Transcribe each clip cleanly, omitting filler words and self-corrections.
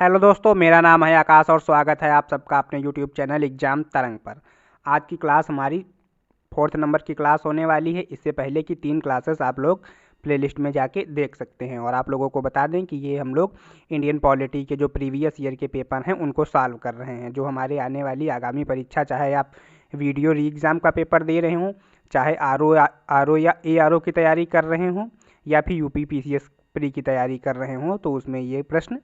Hello दोस्तों, मेरा नाम है आकाश और स्वागत है आप सबका अपने यूट्यूब चैनल एग्जाम तरंग पर। आज की क्लास हमारी 4th नंबर की क्लास होने वाली है। इससे पहले की 3 क्लासेस आप लोग प्लेलिस्ट में जाके देख सकते हैं। और आप लोगों को बता दें कि ये हम लोग इंडियन पॉलिटी के जो प्रीवियस ईयर के पेपर हैं उनको सॉल्व कर रहे हैं। जो हमारे आने वाली आगामी परीक्षा, चाहे आप वीडियो री एग्ज़ाम का पेपर दे रहे हों, चाहे आर ओ या ARO की तैयारी कर रहे हों, या फिर UP PCS प्री की तैयारी कर रहे हों, तो उसमें ये प्रश्न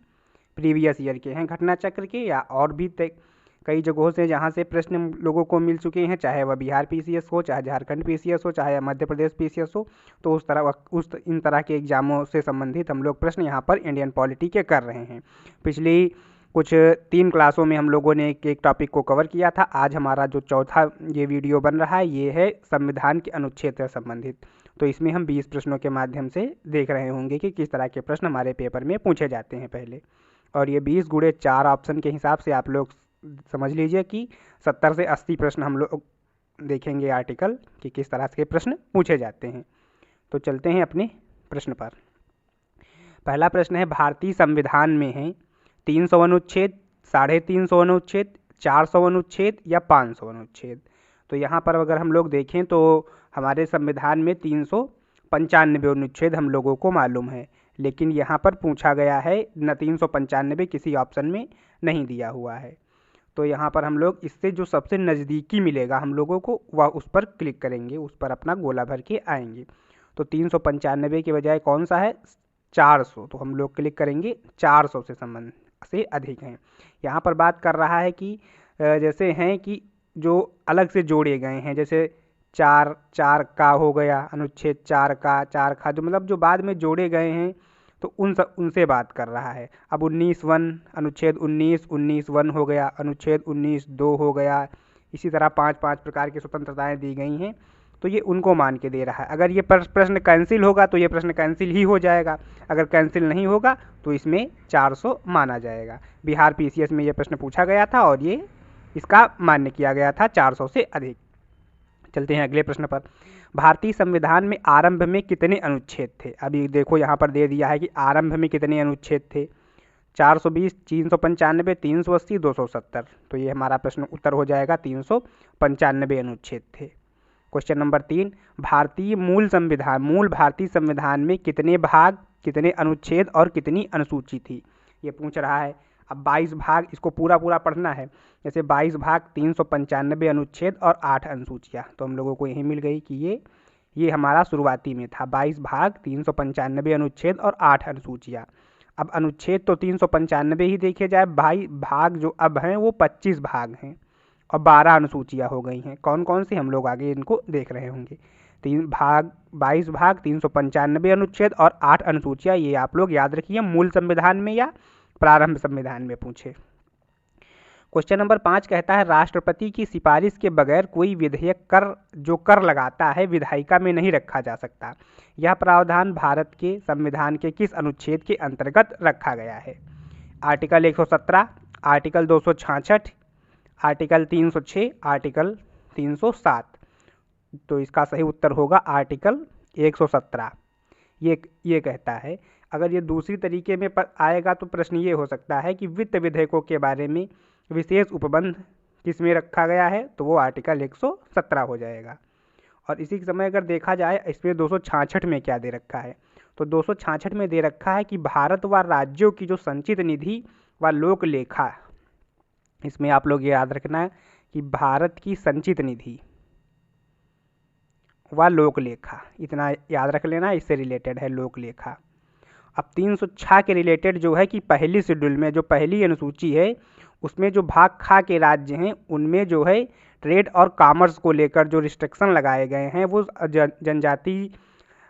प्रीवियस ईयर के हैं घटना चक्र के, या और भी कई जगहों से जहाँ से प्रश्न लोगों को मिल चुके हैं, चाहे वह बिहार PCS हो, चाहे झारखंड PCS हो, चाहे मध्य प्रदेश PCS हो। तो इन तरह के एग्जामों से संबंधित हम लोग प्रश्न यहाँ पर इंडियन पॉलिटी के कर रहे हैं। पिछली कुछ 3 क्लासों में हम लोगों ने एक टॉपिक को कवर किया था। आज हमारा जो चौथा ये वीडियो बन रहा है, ये है संविधान के अनुच्छेद से संबंधित। तो इसमें हम 20 प्रश्नों के माध्यम से देख रहे होंगे कि किस तरह के प्रश्न हमारे पेपर में पूछे जाते हैं पहले। और ये 20 गुणे 4 ऑप्शन के हिसाब से आप लोग समझ लीजिए कि 70 से 80 प्रश्न हम लोग देखेंगे आर्टिकल कि किस तरह के प्रश्न पूछे जाते हैं। तो चलते हैं अपने प्रश्न पर। पहला प्रश्न है, भारतीय संविधान में है 300 अनुच्छेद, 350 अनुच्छेद, 400 अनुच्छेद या 500 अनुच्छेद। तो यहाँ पर अगर हम लोग देखें तो हमारे संविधान में 395 अनुच्छेद हम लोगों को मालूम है, लेकिन यहाँ पर पूछा गया है न 395 किसी ऑप्शन में नहीं दिया हुआ है। तो यहाँ पर हम लोग इससे जो सबसे नज़दीकी मिलेगा हम लोगों को वह उस पर क्लिक करेंगे, उस पर अपना गोला भर के आएंगे। तो 395 के बजाय कौन सा है, 400। तो हम लोग क्लिक करेंगे 400 से संबंध से अधिक हैं। यहाँ पर बात कर रहा है कि जैसे हैं कि जो अलग से जोड़े गए हैं, जैसे 4 का हो गया, अनुच्छेद 4 का जो मतलब जो बाद में जोड़े गए हैं, तो उनसे बात कर रहा है। अब 19(1) अनुच्छेद 19(1) हो गया, अनुच्छेद 19(2) हो गया। इसी तरह 5 प्रकार की स्वतंत्रताएं दी गई हैं, तो ये उनको मान के दे रहा है। अगर ये प्रश्न कैंसिल होगा तो ये प्रश्न कैंसिल ही हो जाएगा, अगर कैंसिल नहीं होगा तो इसमें 400 माना जाएगा। बिहार PCS में ये प्रश्न पूछा गया था और ये इसका मान्य किया गया था 400 से अधिक। चलते हैं अगले प्रश्न पर। भारतीय संविधान में आरंभ में कितने अनुच्छेद थे? अभी देखो यहाँ पर दे दिया है कि आरंभ में कितने अनुच्छेद थे। 420, 395, 380, 270। तो ये हमारा प्रश्न उत्तर हो जाएगा 395 अनुच्छेद थे। क्वेश्चन नंबर 3, मूल भारतीय संविधान में कितने भाग, कितने अनुच्छेद और कितनी अनुसूची थी? ये पूछ रहा है। अब 22 भाग, इसको पूरा पढ़ना है। जैसे 22 भाग, 395 अनुच्छेद और 8 अनुसूचियाँ। तो हम लोगों को यही मिल गई कि ये हमारा शुरुआती में था, 22 भाग, 395 अनुच्छेद और 8 अनुसूचियाँ। अब अनुच्छेद तो 395 ही देखे जाए, भाई भाग जो अब हैं वो 25 भाग हैं और 12 अनुसूचियाँ हो गई हैं। कौन कौन सी हम लोग आगे इनको देख रहे होंगे। 22 भाग, 395 अनुच्छेद और 8 अनुसूचियाँ, ये आप लोग याद रखिए, मूल संविधान में या प्रारंभ संविधान में पूछे। क्वेश्चन नंबर 5 कहता है, राष्ट्रपति की सिफारिश के बगैर कोई विधेयक कर लगाता है विधायिका में नहीं रखा जा सकता। यह प्रावधान भारत के संविधान के किस अनुच्छेद के अंतर्गत रखा गया है? Article 117, article 266, article 306, article 307। तो इसका सही उत्तर होगा आर्टिकल 117। ये कहता है, अगर ये दूसरी तरीके में आएगा तो प्रश्न ये हो सकता है कि वित्त विधेयकों के बारे में विशेष उपबंध किस में रखा गया है, तो वो आर्टिकल 117 हो जाएगा। और इसी समय अगर देखा जाए इसमें 266 में क्या दे रखा है, तो 266 में दे रखा है कि भारत व राज्यों की जो संचित निधि व लोक लेखा, इसमें आप लोग ये याद रखना है कि भारत की संचित निधि व लोक लेखा, इतना याद रख लेना, इससे रिलेटेड है लोक लेखा। अब 306 के रिलेटेड जो है कि पहली शेड्यूल में जो पहली अनुसूची है उसमें जो भाग खा के राज्य हैं उनमें जो है ट्रेड और कॉमर्स को लेकर जो रिस्ट्रिक्शन लगाए गए हैं, वो जनजाति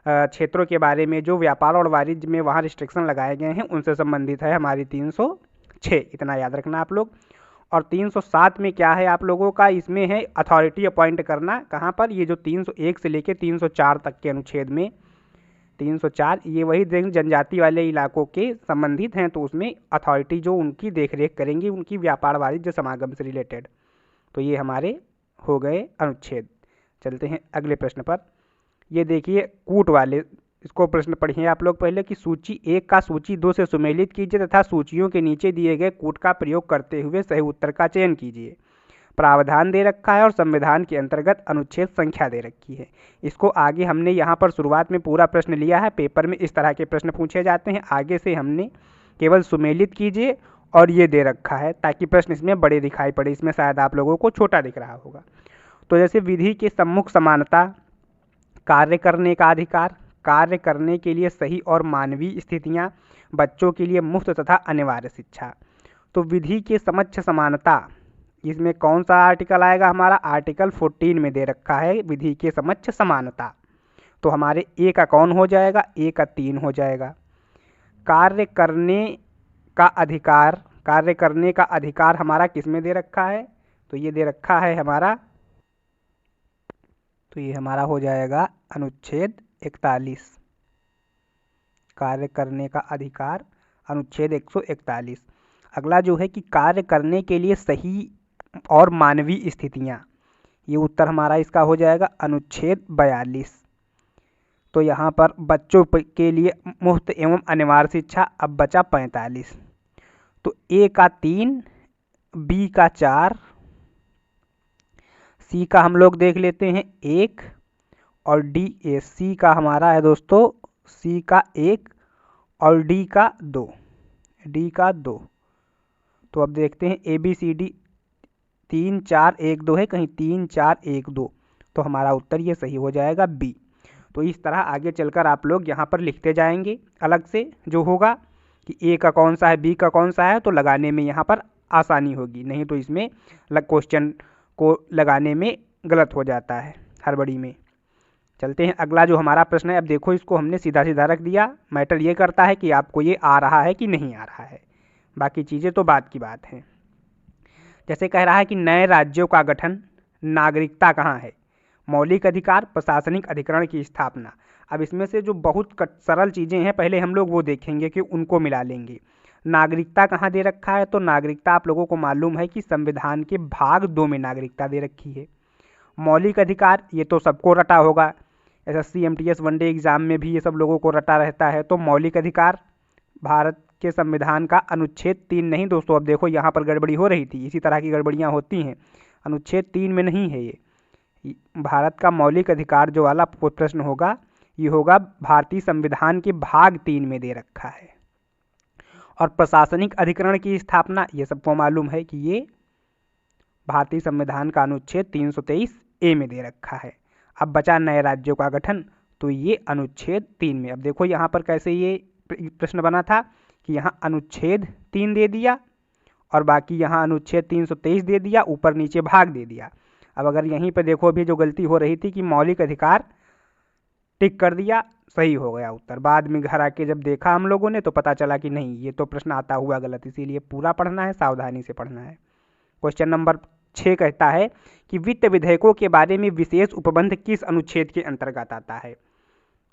क्षेत्रों के बारे में जो व्यापार और वाणिज्य में वहाँ रिस्ट्रिक्शन लगाए गए हैं उनसे संबंधित है हमारी 306, इतना याद रखना आप लोग। और 307 में क्या है आप लोगों का, इसमें है अथॉरिटी अपॉइंट करना। कहाँ पर, ये जो 301 से लेकर 304 तक के अनुच्छेद में 304 ये वही जनजाति वाले इलाकों के संबंधित हैं, तो उसमें अथॉरिटी जो उनकी देखरेख करेंगी उनकी व्यापार वाणिज्य समागम से रिलेटेड। तो ये हमारे हो गए अनुच्छेद। चलते हैं अगले प्रश्न पर। ये देखिए कूट वाले इसको प्रश्न पढ़िए आप लोग पहले कि सूची 1 का सूची 2 से सुमेलित कीजिए तथा सूचियों के नीचे दिए गए कूट का प्रयोग करते हुए सही उत्तर का चयन कीजिए। प्रावधान दे रखा है और संविधान के अंतर्गत अनुच्छेद संख्या दे रखी है। इसको आगे हमने यहाँ पर शुरुआत में पूरा प्रश्न लिया है। पेपर में इस तरह के प्रश्न पूछे जाते हैं। आगे से हमने केवल सुमेलित कीजिए और ये दे रखा है ताकि प्रश्न इसमें बड़े दिखाई पड़े। इसमें शायद आप लोगों को छोटा दिख रहा होगा। तो जैसे विधि के सम्मुख समानता, कार्य करने का अधिकार, कार्य करने के लिए सही और मानवीय स्थितियाँ, बच्चों के लिए मुफ्त तथा अनिवार्य शिक्षा। तो विधि के समक्ष समानता, इसमें कौन सा आर्टिकल आएगा? हमारा आर्टिकल 14 में दे रखा है विधि के समक्ष समानता। तो हमारे ए का कौन हो जाएगा? ए का 3 हो जाएगा। कार्य करने का अधिकार, कार्य करने का अधिकार हमारा किस में दे रखा है? तो ये दे रखा है हमारा, तो ये हमारा हो जाएगा अनुच्छेद 41। कार्य करने का अधिकार अनुच्छेद 141। अगला जो है कि कार्य करने के लिए सही और मानवीय स्थितियाँ, ये उत्तर हमारा इसका हो जाएगा अनुच्छेद 42। तो यहाँ पर बच्चों के लिए मुफ्त एवं अनिवार्य शिक्षा, अब बचा 45। तो ए का 3, बी का 4, सी का हम लोग देख लेते हैं 1 और डी ए। सी का हमारा है दोस्तों, सी का 1 और डी का 2, डी का 2। तो अब देखते हैं ए बी सी डी 3 4 1 2 है, कहीं 3 4 1 2, तो हमारा उत्तर ये सही हो जाएगा बी। तो इस तरह आगे चलकर आप लोग यहाँ पर लिखते जाएंगे अलग से जो होगा कि ए का कौन सा है, बी का कौन सा है, तो लगाने में यहाँ पर आसानी होगी। नहीं तो इसमें क्वेश्चन को लगाने में गलत हो जाता है हड़बड़ी में। चलते हैं अगला जो हमारा प्रश्न है। अब देखो इसको हमने सीधा सीधा रख दिया। मैटर ये करता है कि आपको ये आ रहा है कि नहीं आ रहा है, बाकी चीज़ें तो बात की बात है। जैसे कह रहा है कि नए राज्यों का गठन, नागरिकता कहाँ है, मौलिक अधिकार, प्रशासनिक अधिकरण की स्थापना। अब इसमें से जो बहुत सरल चीज़ें हैं पहले हम लोग वो देखेंगे कि उनको मिला लेंगे। नागरिकता कहाँ दे रखा है? तो नागरिकता आप लोगों को मालूम है कि संविधान के भाग 2 में नागरिकता दे रखी है। मौलिक अधिकार, ये तो सबको रटा होगा, SSC MTS वनडे एग्जाम में भी ये सब लोगों को रटा रहता है। तो मौलिक अधिकार भारत के संविधान का अनुच्छेद 3 नहीं दोस्तों। अब देखो यहाँ पर गड़बड़ी हो रही थी, इसी तरह की गड़बड़ियाँ होती हैं। अनुच्छेद 3 में नहीं है ये। भारत का मौलिक अधिकार जो वाला प्रश्न होगा ये होगा भारतीय संविधान के भाग 3 में दे रखा है। और प्रशासनिक अधिकरण की स्थापना, ये सबको मालूम है कि ये भारतीय संविधान का अनुच्छेद 323 ए में दे रखा है। अब बचा नए राज्यों का गठन, तो ये अनुच्छेद 3 में। अब देखो यहाँ पर कैसे ये प्रश्न बना था कि यहाँ अनुच्छेद 3 दे दिया और बाकी यहाँ अनुच्छेद 323 दे दिया, ऊपर नीचे भाग दे दिया। अब अगर यहीं पर देखो अभी जो गलती हो रही थी कि मौलिक अधिकार टिक कर दिया, सही हो गया उत्तर। बाद में घर आके जब देखा हम लोगों ने तो पता चला कि नहीं, ये तो प्रश्न आता हुआ गलत। इसीलिए पूरा पढ़ना है, सावधानी से पढ़ना है। क्वेश्चन नंबर 6 कहता है कि वित्त विधेयकों के बारे में विशेष उपबंध किस अनुच्छेद के अंतर्गत आता है?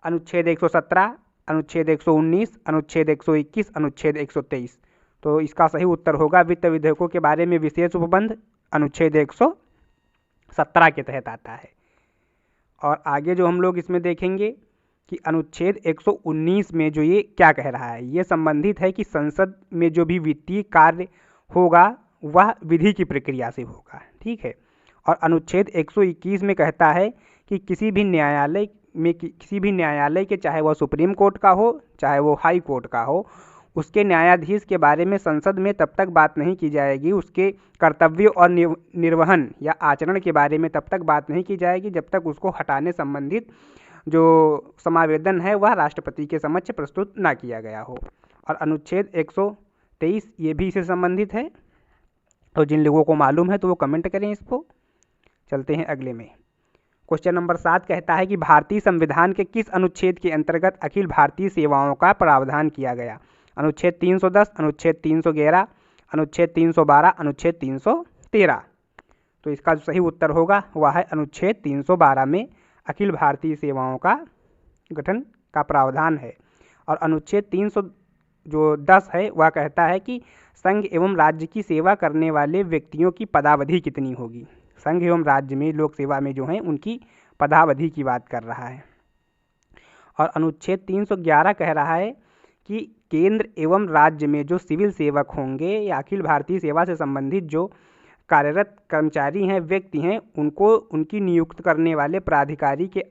अनुच्छेद 117, अनुच्छेद 119, अनुच्छेद 121, अनुच्छेद 123। तो इसका सही उत्तर होगा वित्त विधेयकों के बारे में विशेष उपबंध अनुच्छेद 117 के तहत आता है। और आगे जो हम लोग इसमें देखेंगे कि अनुच्छेद 119 में जो ये क्या कह रहा है, ये संबंधित है कि संसद में जो भी वित्तीय कार्य होगा वह विधि की प्रक्रिया से होगा। ठीक है। और अनुच्छेद 121 में कहता है कि किसी भी न्यायालय के, चाहे वह सुप्रीम कोर्ट का हो चाहे वो हाई कोर्ट का हो, उसके न्यायाधीश के बारे में संसद में तब तक बात नहीं की जाएगी, उसके कर्तव्य और निर्वहन या आचरण के बारे में तब तक बात नहीं की जाएगी जब तक उसको हटाने संबंधित जो समावेदन है वह राष्ट्रपति के समक्ष प्रस्तुत ना किया गया हो। और अनुच्छेद 123 ये भी इससे संबंधित है। तो जिन लोगों को मालूम है तो वो कमेंट करें इसको। चलते हैं अगले में। क्वेश्चन नंबर 7 कहता है कि भारतीय संविधान के किस अनुच्छेद के अंतर्गत अखिल भारतीय सेवाओं का प्रावधान किया गया? अनुच्छेद 310, अनुच्छेद 311, अनुच्छेद 312, अनुच्छेद 313। तो इसका जो सही उत्तर होगा वह है अनुच्छेद 312 में अखिल भारतीय सेवाओं का गठन का प्रावधान है। और अनुच्छेद 310 है वह कहता है कि संघ एवं राज्य की सेवा करने वाले व्यक्तियों की पदावधि कितनी होगी। संघ एवं राज्य में लोक सेवा में जो हैं उनकी पदावधि की बात कर रहा है। और अनुच्छेद 311 कह रहा है कि केंद्र एवं राज्य में जो सिविल सेवक होंगे या अखिल भारतीय सेवा से संबंधित जो कार्यरत कर्मचारी हैं, व्यक्ति हैं, उनको उनकी नियुक्त करने वाले प्राधिकारी के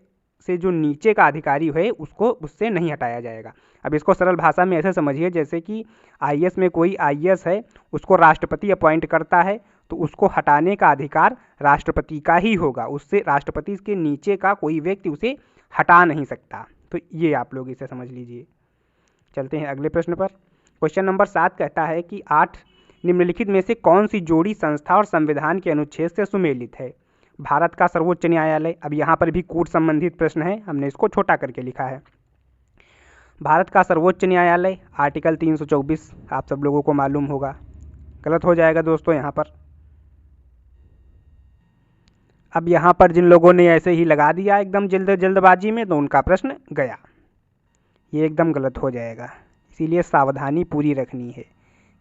से जो नीचे का अधिकारी है उसको उससे नहीं हटाया जाएगा। अब इसको सरल भाषा में ऐसे समझिए जैसे कि आईएएस में कोई आईएएस है, उसको राष्ट्रपति अपॉइंट करता है तो उसको हटाने का अधिकार राष्ट्रपति का ही होगा, उससे राष्ट्रपति के नीचे का कोई व्यक्ति उसे हटा नहीं सकता। तो ये आप लोग इसे समझ लीजिए। चलते हैं अगले प्रश्न पर। क्वेश्चन नंबर 7 कहता है कि 8 निम्नलिखित में से कौन सी जोड़ी संस्था और संविधान के अनुच्छेद से सुमेलित है? भारत का सर्वोच्च न्यायालय। अब यहाँ पर भी कूट संबंधित प्रश्न है, हमने इसको छोटा करके लिखा है। भारत का सर्वोच्च न्यायालय, आर्टिकल 324 आप सब लोगों को मालूम होगा। गलत हो जाएगा दोस्तों यहाँ पर। अब यहाँ पर जिन लोगों ने ऐसे ही लगा दिया एकदम जल्दबाजी में, तो उनका प्रश्न गया, ये एकदम गलत हो जाएगा। इसीलिए सावधानी पूरी रखनी है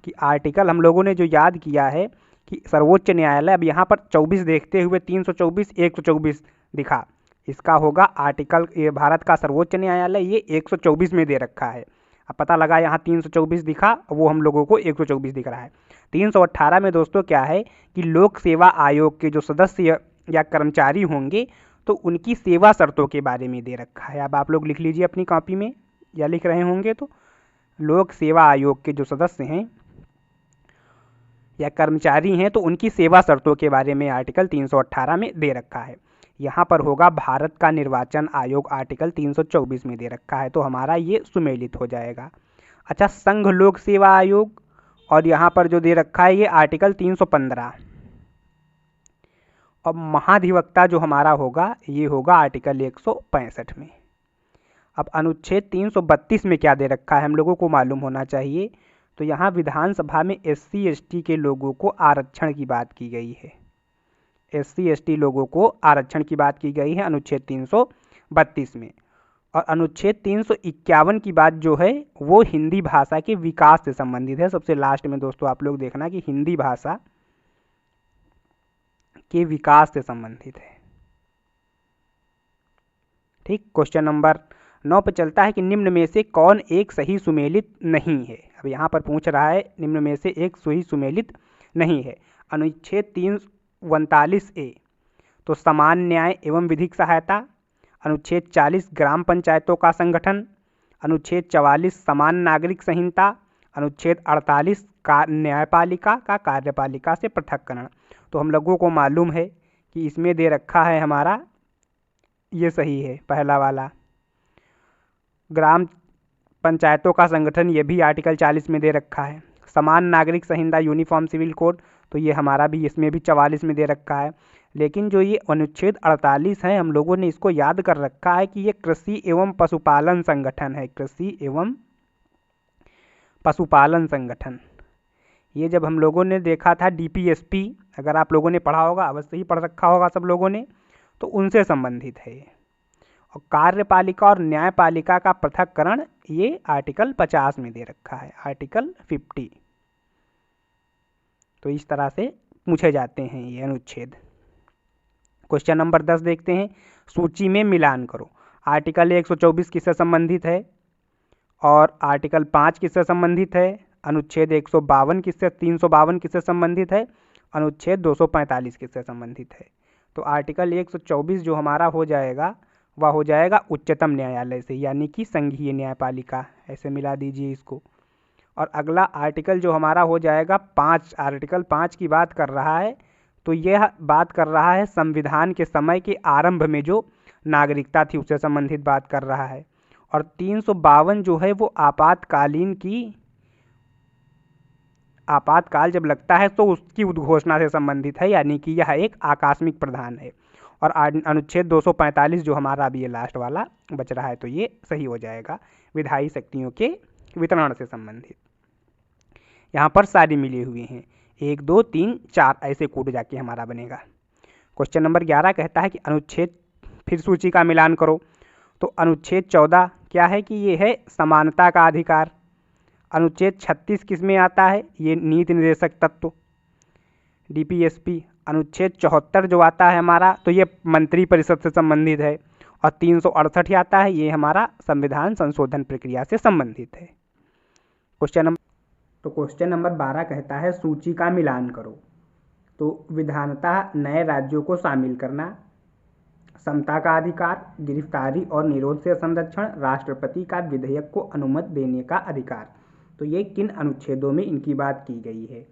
कि आर्टिकल हम लोगों ने जो याद किया है कि सर्वोच्च न्यायालय, अब यहाँ पर 24 देखते हुए 324 124 दिखा, इसका होगा आर्टिकल, ये भारत का सर्वोच्च न्यायालय ये 124 में दे रखा है। अब पता लगा यहाँ 324 दिखा, वो हम लोगों को 124 दिख रहा है। 318 में दोस्तों क्या है कि लोक सेवा आयोग के जो सदस्य या कर्मचारी होंगे तो उनकी सेवा शर्तों के बारे में दे रखा है। अब आप लोग लिख लीजिए अपनी कॉपी में, या लिख रहे होंगे तो लोक सेवा आयोग के जो सदस्य हैं या कर्मचारी हैं तो उनकी सेवा शर्तों के बारे में आर्टिकल 318 में दे रखा है। यहाँ पर होगा भारत का निर्वाचन आयोग, आर्टिकल 324 में दे रखा है, तो हमारा ये सुमेलित हो जाएगा। अच्छा, संघ लोक सेवा आयोग, और यहाँ पर जो दे रखा है ये आर्टिकल 315। अब महाधिवक्ता जो हमारा होगा ये होगा आर्टिकल 165 में। अब अनुच्छेद 332 में क्या दे रखा है हम लोगों को मालूम होना चाहिए। तो यहाँ विधानसभा में SC ST के लोगों को आरक्षण की बात की गई है। SC ST लोगों को आरक्षण की बात की गई है अनुच्छेद 332 में। और अनुच्छेद 351 की बात जो है वो हिंदी भाषा के विकास से संबंधित है। सबसे लास्ट में दोस्तों आप लोग देखना कि हिंदी भाषा के विकास से संबंधित है। ठीक, क्वेश्चन नंबर 9 पर चलता है कि निम्न में से कौन एक सही सुमेलित नहीं है। अब यहाँ पर पूछ रहा है निम्न में से एक सही सुमेलित नहीं है। अनुच्छेद 339A तो समान न्याय एवं विधिक सहायता, अनुच्छेद 40 ग्राम पंचायतों का संगठन, अनुच्छेद 44 समान नागरिक संहिता, अनुच्छेद 48 का न्यायपालिका का कार्यपालिका से पृथक्करण। तो हम लोगों को मालूम है कि इसमें दे रखा है हमारा, ये सही है पहला वाला, ग्राम पंचायतों का संगठन, ये भी आर्टिकल 40 में दे रखा है। समान नागरिक संहिता यूनिफॉर्म सिविल कोड, तो ये हमारा भी इसमें भी 44 में दे रखा है। लेकिन जो ये अनुच्छेद 48 है हम लोगों ने इसको याद कर रखा है कि ये कृषि एवं पशुपालन संगठन है, कृषि एवं पशुपालन संगठन। ये जब हम लोगों ने देखा था DPSP, अगर आप लोगों ने पढ़ा होगा, अवश्य ही पढ़ रखा होगा सब लोगों ने, तो उनसे संबंधित है। और कार्यपालिका और न्यायपालिका का पृथक्करण ये आर्टिकल 50 में दे रखा है, आर्टिकल 50। तो इस तरह से पूछे जाते हैं ये अनुच्छेद। क्वेश्चन नंबर 10 देखते हैं, सूची में मिलान करो। आर्टिकल 124 किससे संबंधित है और आर्टिकल 5 किससे संबंधित है, अनुच्छेद 152 किससे 352 किससे संबंधित है, अनुच्छेद 245 किससे संबंधित है। तो आर्टिकल 124 जो हमारा हो जाएगा वह हो जाएगा उच्चतम न्यायालय से, यानी कि संघीय न्यायपालिका, ऐसे मिला दीजिए इसको। और अगला आर्टिकल जो हमारा हो जाएगा 5, आर्टिकल 5 की बात कर रहा है, तो यह बात कर रहा है संविधान के समय के आरंभ में जो नागरिकता थी उससे संबंधित बात कर रहा है। और 352 जो है वो आपातकाल जब लगता है तो उसकी उद्घोषणा से संबंधित है, यानी कि यह एक आकस्मिक प्रावधान है। और अनुच्छेद 245 जो हमारा अभी ये लास्ट वाला बच रहा है, तो ये सही हो जाएगा, विधायी शक्तियों के वितरण से संबंधित। यहाँ पर सारी मिली हुई हैं, 1 2 3 4 ऐसे कूट जाके हमारा बनेगा। क्वेश्चन नंबर 11 कहता है कि अनुच्छेद, फिर सूची का मिलान करो। तो अनुच्छेद 14 क्या है कि ये है समानता का अधिकार। अनुच्छेद 36 किस में आता है, ये नीति निर्देशक तत्व, DPSP। अनुच्छेद 74 जो आता है हमारा, तो ये मंत्री परिषद से संबंधित है। और 368 आता है, ये हमारा संविधान संशोधन प्रक्रिया से संबंधित है। क्वेश्चन नंबर 12 कहता है सूची का मिलान करो। तो विधानतः नए राज्यों को शामिल करना, समता का अधिकार, गिरफ्तारी और निरोध से संरक्षण, राष्ट्रपति का विधेयक को अनुमति देने का अधिकार। तो ये किन अनुच्छेदों में इनकी बात की गई है?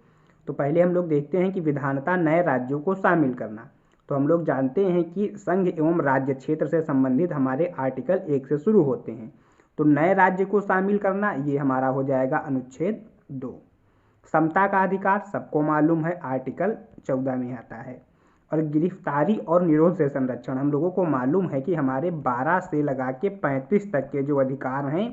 तो पहले हम लोग देखते हैं कि विधानतः नए राज्यों को शामिल करना। तो हम लोग जानते हैं कि संघ एवं राज्य क्षेत्र से संबंधित हमारे आर्टिकल 1 से शुरू होते हैं। तो नए राज्य को शामिल करना ये हमारा हो जाएगा अनुच्छेद 2। समता का अधिकार सबको मालूम है, आर्टिकल 14 में आता है। और गिरफ्तारी और निरोध से संरक्षण हम लोगों को मालूम है कि हमारे 12 से लगा के 35 तक के जो अधिकार हैं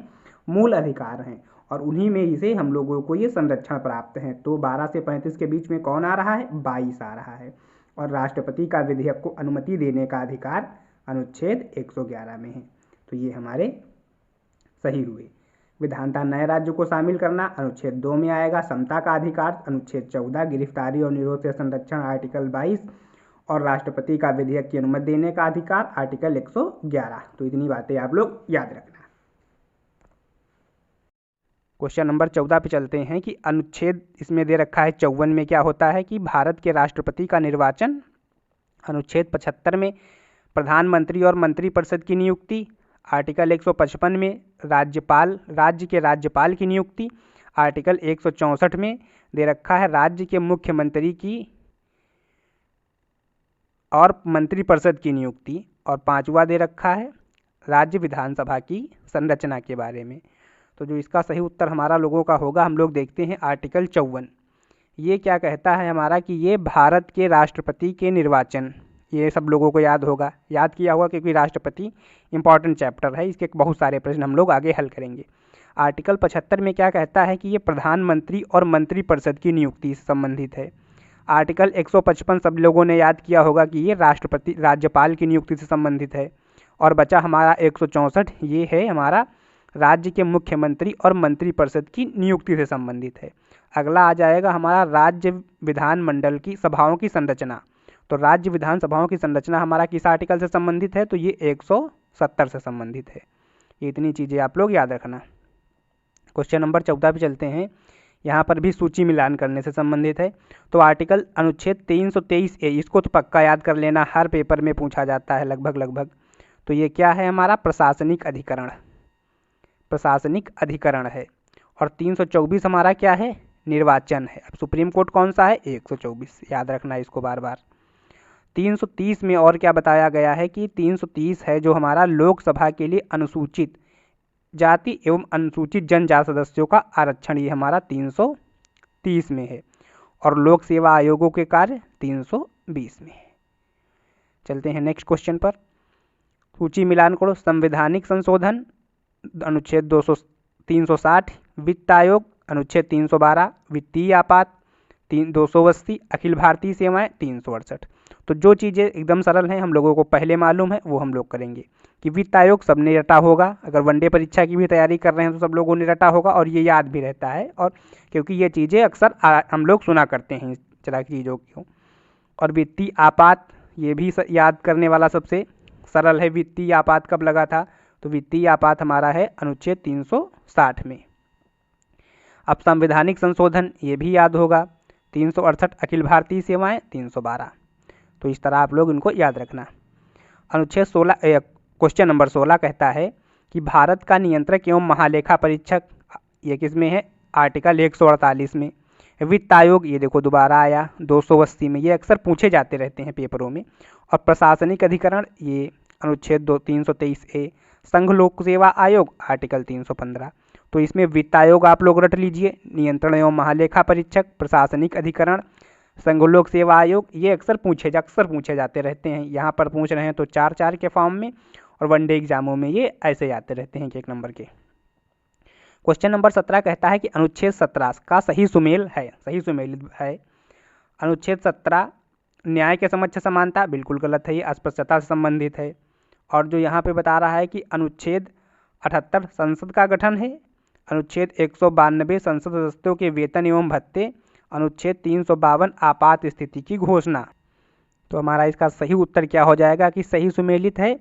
मूल अधिकार हैं, और उन्हीं में से हम लोगों को ये संरक्षण प्राप्त है। तो 12 से 35 के बीच में कौन आ रहा है? 22 आ रहा है। और राष्ट्रपति का विधेयक को अनुमति देने का अधिकार अनुच्छेद 111 में है। तो ये हमारे सही हुए। विधानतः नए राज्यों को शामिल करना अनुच्छेद 2 में आएगा, समता का अधिकार अनुच्छेद 14, गिरफ्तारी और निरोध से संरक्षण आर्टिकल 22, और राष्ट्रपति का विधेयक की अनुमति देने का अधिकार आर्टिकल 111। तो इतनी बातें आप लोग याद रखना। क्वेश्चन नंबर 14 पे चलते हैं कि अनुच्छेद इसमें दे रखा है 54 में क्या होता है कि भारत के राष्ट्रपति का निर्वाचन। अनुच्छेद 75 में प्रधानमंत्री और मंत्रिपरिषद की नियुक्ति। आर्टिकल 155 में राज्य के राज्यपाल की नियुक्ति। आर्टिकल 164 में दे रखा है राज्य के मुख्यमंत्री की और मंत्रिपरिषद की नियुक्ति। और 5वां दे रखा है राज्य विधानसभा की संरचना के बारे में। तो जो इसका सही उत्तर हमारा लोगों का होगा, हम लोग देखते हैं आर्टिकल 54। ये क्या कहता है हमारा कि ये भारत के राष्ट्रपति के निर्वाचन, ये सब लोगों को याद होगा, याद किया होगा, क्योंकि राष्ट्रपति इंपॉर्टेंट चैप्टर है, इसके बहुत सारे प्रश्न हम लोग आगे हल करेंगे। आर्टिकल 75 में क्या कहता है कि ये प्रधानमंत्री और मंत्रिपरिषद की नियुक्ति से संबंधित है। आर्टिकल 155 सब लोगों ने याद किया होगा कि ये राज्यपाल की नियुक्ति से संबंधित है। और बचा हमारा 164, ये है हमारा राज्य के मुख्यमंत्री और मंत्रिपरिषद की नियुक्ति से संबंधित है। अगला आ जाएगा हमारा राज्य विधानमंडल की सभाओं की संरचना। तो राज्य विधानसभाओं की संरचना हमारा किस आर्टिकल से संबंधित है? तो ये 170 से संबंधित है। ये इतनी चीज़ें आप लोग याद रखना। क्वेश्चन नंबर 14 पे चलते हैं। यहाँ पर भी सूची मिलान करने से संबंधित है। तो आर्टिकल अनुच्छेद 323A, इसको तो पक्का याद कर लेना, हर पेपर में पूछा जाता है लगभग। तो ये क्या है हमारा? प्रशासनिक अधिकरण है। और 324 हमारा क्या है? निर्वाचन है। अब सुप्रीम कोर्ट कौन सा है? 124, याद रखना इसको बार बार। 330 में और क्या बताया गया है कि 330 है जो हमारा लोकसभा के लिए अनुसूचित जाति एवं अनुसूचित जनजाति सदस्यों का आरक्षण, ये हमारा 330 में है। और लोक सेवा आयोगों के कार्य 320 में है। चलते हैं नेक्स्ट क्वेश्चन पर। सूची मिलान करो। संवैधानिक संशोधन अनुच्छेद 360, वित्त आयोग अनुच्छेद 312, वित्तीय आपात 280, अखिल भारतीय सेवाएं 368। तो जो चीज़ें एकदम सरल हैं, हम लोगों को पहले मालूम है, वो हम लोग करेंगे। कि वित्त आयोग सबने रटा होगा, अगर वनडे परीक्षा की भी तैयारी कर रहे हैं तो सब लोगों ने रटा होगा, और ये याद भी रहता है, और क्योंकि ये चीज़ें अक्सर हम लोग सुना करते हैं इस तरह की चीज़ों की। और वित्तीय आपात ये भी याद करने वाला सबसे सरल है। वित्तीय आपात कब लगा था? तो वित्तीय आपात हमारा है अनुच्छेद 360 में। अब संवैधानिक संशोधन ये भी याद होगा, 368, अखिल भारतीय सेवाएं 312। तो इस तरह आप लोग इनको याद रखना। अनुच्छेद 16 क्वेश्चन नंबर 16 कहता है कि भारत का नियंत्रक एवं महालेखा परीक्षक, ये किस में है? आर्टिकल 148 में। वित्त आयोग, ये देखो दोबारा आया 280 में, ये अक्सर पूछे जाते रहते हैं पेपरों में। और प्रशासनिक अधिकरण, ये अनुच्छेद 323A। संघ लोक सेवा आयोग आर्टिकल 315। तो इसमें वित्त आयोग आप लोग रट लीजिए, नियंत्रण एवं महालेखा परीक्षक, प्रशासनिक अधिकरण, संघ लोक सेवा आयोग, ये अक्सर पूछे जाते रहते हैं। यहाँ पर पूछ रहे हैं तो 4-4 के फॉर्म में, और वनडे एग्जामों में ये ऐसे आते रहते हैं 1 नंबर के। क्वेश्चन नंबर 17 कहता है कि अनुच्छेद 17 का सही सुमेलित है। अनुच्छेद 17 न्याय के समक्ष समानता, बिल्कुल गलत है, ये अस्पृश्यता से संबंधित है। और जो यहाँ पे बता रहा है कि अनुच्छेद 78 संसद का गठन है। अनुच्छेद 192 संसद सदस्यों के वेतन एवं भत्ते। अनुच्छेद 352 आपात स्थिति की घोषणा। तो हमारा इसका सही उत्तर क्या हो जाएगा कि सही सुमेलित है।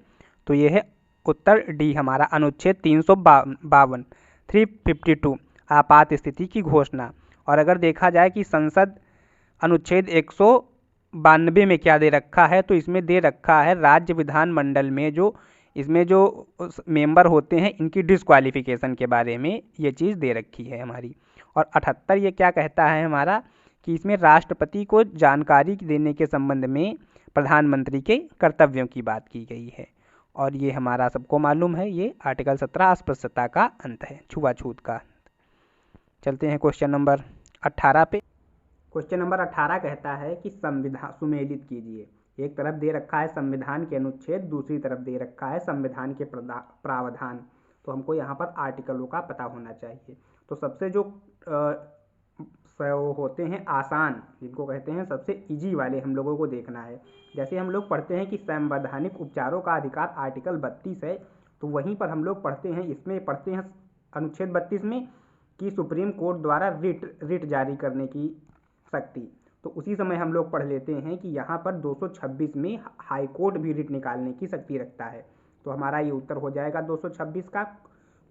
तो ये है उत्तर डी हमारा अनुच्छेद 352 352 आपात स्थिति की घोषणा। और अगर देखा जाए कि संसद अनुच्छेद 192 में क्या दे रखा है, तो इसमें दे रखा है राज्य विधानमंडल में इसमें जो मेंबर होते हैं इनकी डिस्क्वालिफिकेशन के बारे में ये चीज़ दे रखी है हमारी। और 78 ये क्या कहता है हमारा कि इसमें राष्ट्रपति को जानकारी देने के संबंध में प्रधानमंत्री के कर्तव्यों की बात की गई है। और ये हमारा सबको मालूम है, ये आर्टिकल 17 अस्पृश्यता का अंत है, छुआछूत का। चलते हैं क्वेश्चन नंबर 18 पे। क्वेश्चन नंबर 18 कहता है कि संविधान सुमेलित कीजिए। एक तरफ दे रखा है संविधान के अनुच्छेद, दूसरी तरफ दे रखा है संविधान के प्रावधान। तो हमको यहाँ पर आर्टिकलों का पता होना चाहिए। तो सबसे जो होते हैं आसान, जिनको कहते हैं सबसे इजी वाले, हम लोगों को देखना है। जैसे हम लोग पढ़ते हैं कि संवैधानिक उपचारों का अधिकार आर्टिकल 32 है, तो वहीं पर हम लोग पढ़ते हैं, इसमें पढ़ते हैं अनुच्छेद 32 में कि सुप्रीम कोर्ट द्वारा रिट जारी करने की शक्ति। तो उसी समय हम लोग पढ़ लेते हैं कि यहाँ पर 226 में हाई कोर्ट भी रिट निकालने की शक्ति रखता है। तो हमारा ये उत्तर हो जाएगा 226 का,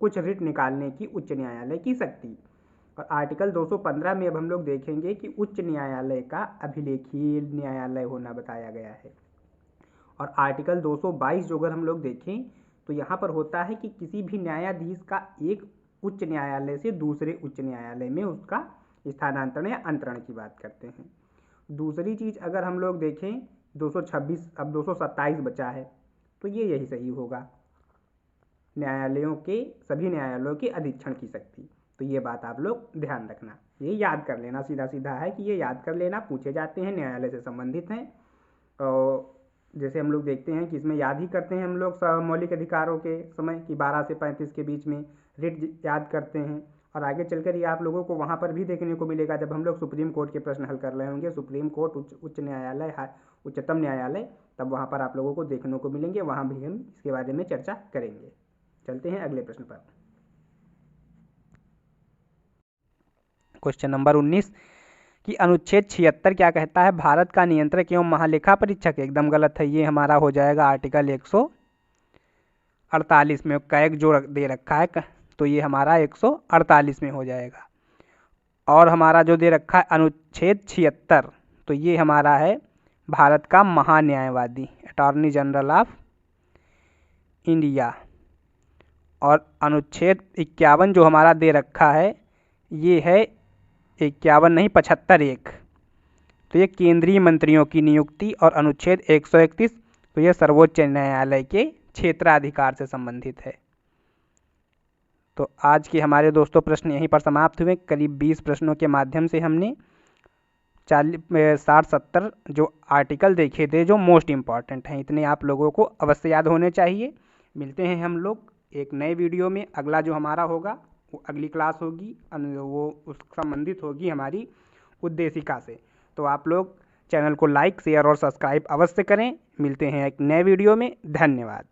कुछ रिट निकालने की उच्च न्यायालय की शक्ति। और आर्टिकल 215 में अब हम लोग देखेंगे कि उच्च न्यायालय का अभिलेखीय न्यायालय होना बताया गया है। और आर्टिकल 222 जो अगर हम लोग देखें तो यहाँ पर होता है कि किसी भी न्यायाधीश का एक उच्च न्यायालय से दूसरे उच्च न्यायालय में उसका स्थानांतरण या अंतरण की बात करते हैं। दूसरी चीज़ अगर हम लोग देखें 226, अब 227 बचा है, तो ये यही सही होगा, सभी न्यायालयों के अधीक्षण की शक्ति। तो ये बात आप लोग ध्यान रखना, ये याद कर लेना, सीधा सीधा है कि ये याद कर लेना, पूछे जाते हैं, न्यायालय से संबंधित हैं। और जैसे हम लोग देखते हैं कि इसमें याद ही करते हैं हम लोग मौलिक अधिकारों के समय कि 12 से 35 के बीच में रिट याद करते हैं। और आगे चलकर ये आप लोगों को वहाँ पर भी देखने को मिलेगा जब हम लोग सुप्रीम कोर्ट के प्रश्न हल कर रहे होंगे, सुप्रीम कोर्ट, उच्च न्यायालय, उच्चतम न्यायालय, तब वहाँ पर आप लोगों को देखने को मिलेंगे, वहाँ भी हम इसके बारे में चर्चा करेंगे। चलते हैं अगले प्रश्न पर। क्वेश्चन नंबर 19 कि अनुच्छेद 76 क्या कहता है, भारत का नियंत्रक एवं महालेखा परीक्षक। एकदम गलत है, ये हमारा हो जाएगा आर्टिकल 148 में कैग जो दे रखा है, तो ये हमारा 148 में हो जाएगा। और हमारा जो दे रखा है अनुच्छेद 76, तो ये हमारा है भारत का महान्यायवादी, अटॉर्नी जनरल ऑफ इंडिया। और अनुच्छेद 51 जो हमारा दे रखा है, ये है 51 नहीं 75(1), तो ये केंद्रीय मंत्रियों की नियुक्ति। और अनुच्छेद 131, तो ये सर्वोच्च न्यायालय के क्षेत्राधिकार से संबंधित है। तो आज के हमारे दोस्तों प्रश्न यहीं पर समाप्त हुए। करीब 20 प्रश्नों के माध्यम से हमने 60-70 जो आर्टिकल देखे थे जो मोस्ट इम्पॉर्टेंट हैं, इतने आप लोगों को अवश्य याद होने चाहिए। मिलते हैं हम लोग एक नए वीडियो में। अगला जो हमारा होगा वो अगली क्लास होगी, वो उस संबंधित होगी हमारी उद्देशिका से। तो आप लोग चैनल को लाइक, शेयर और सब्सक्राइब अवश्य करें। मिलते हैं एक नए वीडियो में। धन्यवाद।